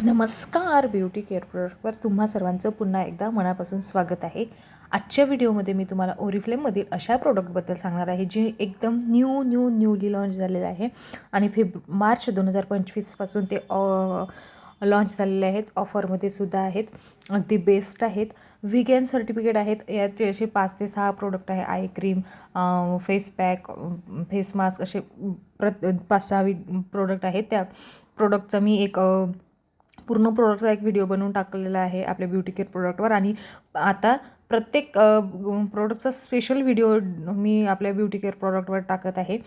नमस्कार beauty care प्रोडक्टवर तुम्हा सर्वांचं पुन्हा एकदा मनापासून स्वागत आहे. आजच्या व्हिडिओमध्ये मी तुम्हाला ओरिफ्लेममधील अशा प्रोडक्टबद्दल सांगणार आहे जी एकदम न्यूली लॉन्च झालेलं आहे आणि मार्च 2025पासून ते लॉन्च झालेले आहेत. ऑफरमध्ये सुद्धा आहेत, अगदी बेस्ट आहेत, व्हिगन सर्टिफिकेट आहेत. याचे असे 5 ते 6 प्रोडक्ट आहे. Eye cream, face pack, face mask असे 5-6 प्रोडक्ट आहेत. त्या प्रोडक्टचा मी एक पूर्ण प्रोडक्टचा एक व्हिडिओ बनवून टाकलेला आहे आपल्या ब्युटी केअर प्रोडक्टवर. आणि आता प्रत्येक प्रोडक्टचा स्पेशल व्हिडिओ मी आपल्या ब्युटी केअर प्रोडक्टवर टाकत आहे.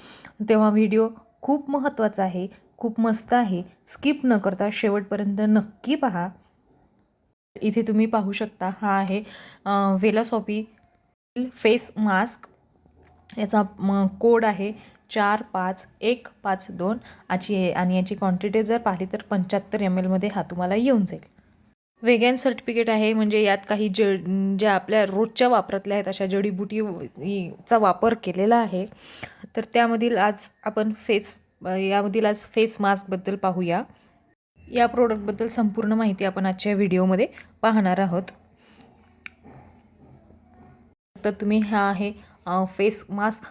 तेव्हा व्हिडिओ खूप महत्त्वाचा आहे, खूप मस्त आहे. स्किप न करता शेवटपर्यंत नक्की पहा. इथे तुम्ही पाहू शकता, हा आहे वेलासॉपी फेस मास्क. याचा कोड आहे 45152 आणि याची क्वांटिटी जर पाहिली तर 75 ml मध्ये हा तुम्हाला येऊन जाईल. वेगन सर्टिफिकेट आहे, म्हणजे यात काही ज्या आपल्या रोजच्या वापरातल्या आहेत अशा जडीबुटीचा वापर केलेला आहे. तर त्यामधील आज आपण यामधील आज फेस मास्कबद्दल पाहूया. या प्रोडक्टबद्दल संपूर्ण माहिती आपण आजच्या व्हिडिओमध्ये पाहणार आहोत. तर तुम्ही हा आहे फेस मास्क.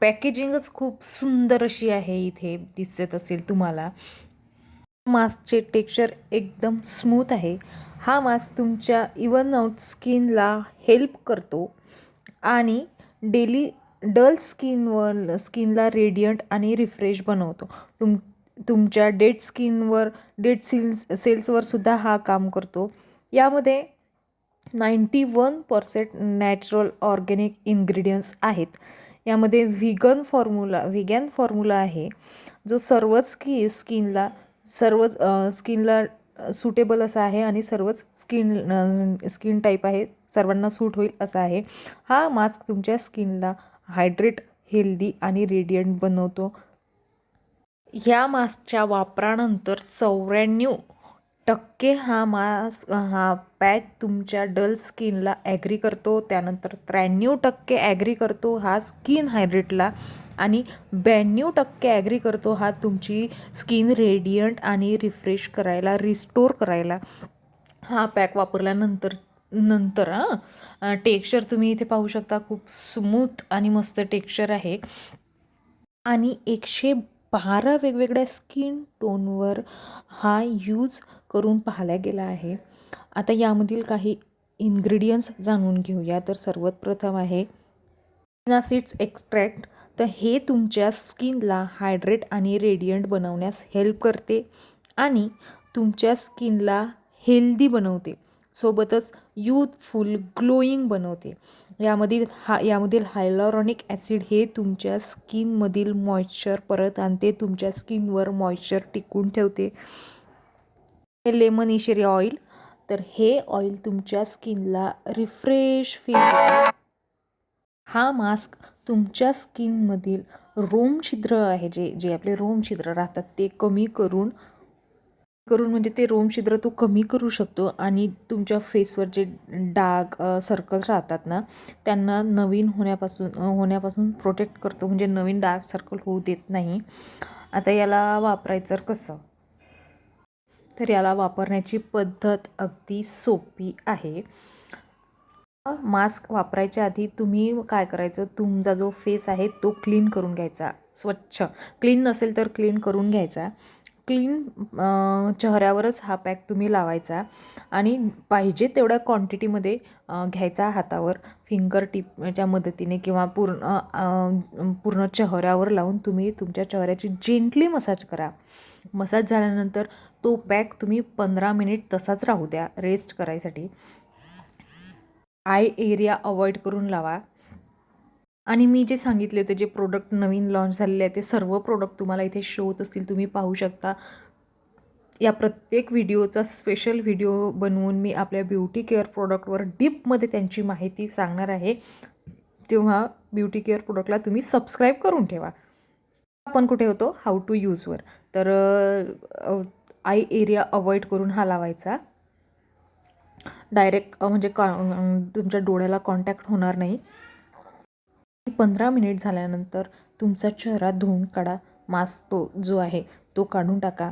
पॅकेजिंगच खूप सुंदर अशी आहे, इथे दिसत असेल तुम्हाला. मास्कचे टेक्स्चर एकदम स्मूथ आहे. हा मास्क तुमच्या इवन आउट स्किनला हेल्प करतो आणि डेली डल स्किनला रेडियंट आणि रिफ्रेश बनवतो. तुमच्या डेड सेल्सवर सुद्धा हा काम करतो. यामध्ये 91% नॅचरल ऑर्गॅनिक इन्ग्रेडियंट्स आहेत. यामध्ये व्हिगन फॉर्म्युला आहे, जो सर्वच स्किनला सुटेबल असा आहे आणि सर्वच स्किन टाईप आहे, सर्वांना सूट होईल असा आहे. हा मास्क तुमच्या स्किनला हायड्रेट, हेल्दी आणि रेडियंट बनवतो. ह्या मास्कच्या वापरानंतर 94% हा पॅक तुमच्या डल स्किनला ॲग्री करतो. त्यानंतर 93% ॲग्री करतो हा स्किन हायड्रेटला आणि 92% ॲग्री करतो हा तुमची स्किन रेडियंट आणि रिफ्रेश करायला, रिस्टोर करायला. हा पॅक वापरल्यानंतर टेक्स्चर तुम्ही इथे पाहू शकता, खूप स्मूथ आणि मस्त टेक्स्चर आहे आणि 112 वेगवेगळ्या स्किन टोनवर हा यूज करून पाहिला गेला आहे. आता यामधील काही इन्ग्रेडियंट्स जाणून घेऊया. तर सर्वात प्रथम आहे चिया सीड्स एक्स्ट्रॅक्ट. तर हे तुमच्या स्किनला हायड्रेट आणि रेडियंट बनवण्यास हेल्प करते आणि तुमच्या स्किनला हेल्दी बनवते, सोबतच यूथफुल ग्लोईंग बनवते. यामधील हायलॉरॉनिक ॲसिड हे तुमच्या स्किनमधील मॉइश्चर परत आणते, तुमच्या स्किनवर मॉइश्चर टिकून ठेवते. लेमन इशरी ऑइल, तर हे ऑइल तुमच्या स्किनला रिफ्रेश फील देते. हा मास्क तुमच्या स्किनमधील रोमछिद्र आहे, जे आपले रोमछिद्र राहतात ते कमी करून म्हणजे ते रोमछिद्र तो कमी करू शकतो आणि तुमच्या फेसवर जे डाग सर्कल्स राहतात ना, त्यांना नवीन होण्यापासून प्रोटेक्ट करतो, म्हणजे नवीन डार्क सर्कल होऊ देत नाही. आता याला वापरायचं कसं, तर याला वापरण्याची पद्धत अगदी सोपी आहे. मास्क वापरायच्या आधी तुम्ही काय करायचं, तुमचा जो फेस आहे तो क्लीन करून घ्यायचा, स्वच्छ. क्लीन नसेल तर क्लीन करून घ्यायचा. क्लीन चेहऱ्यावरच हा पॅक तुम्ही लावायचा आणि पाहिजे तेवढ्या क्वांटिटीमध्ये घ्यायचा हातावर, फिंगर टिपच्या मदतीने किंवा पूर्ण चेहऱ्यावर लावून तुम्ही तुमच्या चेहऱ्याची जेंटली मसाज करा. मसाज झाल्यानंतर तो पॅक तुम्ही 15 मिनिट तसाच राहू द्या रेस्ट करायसाठी. आय एरिया अवॉइड करून लावा. आणि मी जे सांगितले होते, जे प्रोडक्ट नवीन लॉन्च झालेले आहेत, ते सर्व प्रोडक्ट तुम्हाला इथे शो होत असतील, तुम्ही पाहू शकता. या प्रत्येक व्हिडिओचा स्पेशल व्हिडिओ बनवून मी आपल्या ब्युटी केअर प्रोडक्टवर डीपमध्ये त्यांची माहिती सांगणार आहे. तेव्हा ब्युटी केअर प्रोडक्टला तुम्ही सबस्क्राईब करून ठेवा. आपण कुठे होतो, हाऊ टू यूजवर. तर आय एरिया अवॉइड करून हा लावायचा. डायरेक्ट म्हणजे तुमच्या डोळ्याला कॉन्टॅक्ट होणार नाही. 15 मिनिट झाल्यानंतर तुमचा चेहरा धुवून काढा. मास्क जो आहे तो काढून टाका.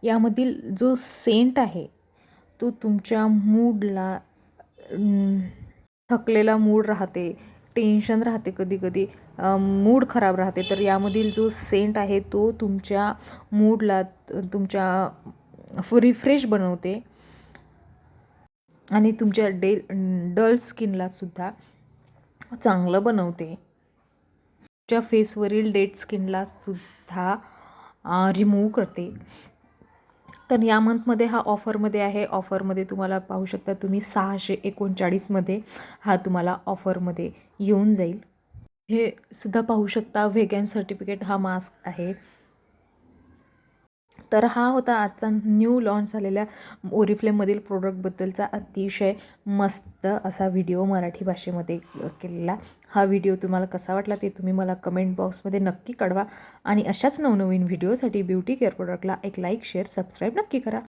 यामधील जो सेंट आहे तो तुमच्या मूडला, थकलेला मूड राहते, टेन्शन राहते, कधी कधी मूड खराब राहते, तर यामधील जो सेंट आहे तो तुमच्या मूडला, तुमच्या रिफ्रेश बनवते आणि तुमच्या डल स्किनला सुद्धा चांगलं बनवते. तुमच्या फेसवरील डेड स्किनला सुद्धा रिमूव्ह करते. तर या मंथमध्ये हा ऑफरमध्ये आहे. ऑफरमध्ये तुम्हाला पाहू शकता तुम्ही 639मध्ये हा तुम्हाला ऑफरमध्ये येऊन जाईल. हे सुद्धा पाहू शकता व्हेगन सर्टिफिकेट हा मास्क आहे. तर हा होता आजचा न्यू लॉन्च झालेल्या ओरिफ्लेममधील प्रोडक्टबद्दलचा अतिशय मस्त असा व्हिडिओ मराठी भाषेमध्ये केलेला. हा व्हिडिओ तुम्हाला कसा वाटला ते तुम्ही मला कमेंट बॉक्समध्ये नक्की कळवा आणि अशाच नवनवीन व्हिडिओसाठी ब्युटी केअर प्रोडक्टला एक लाईक, शेअर, सबस्क्राईब नक्की करा.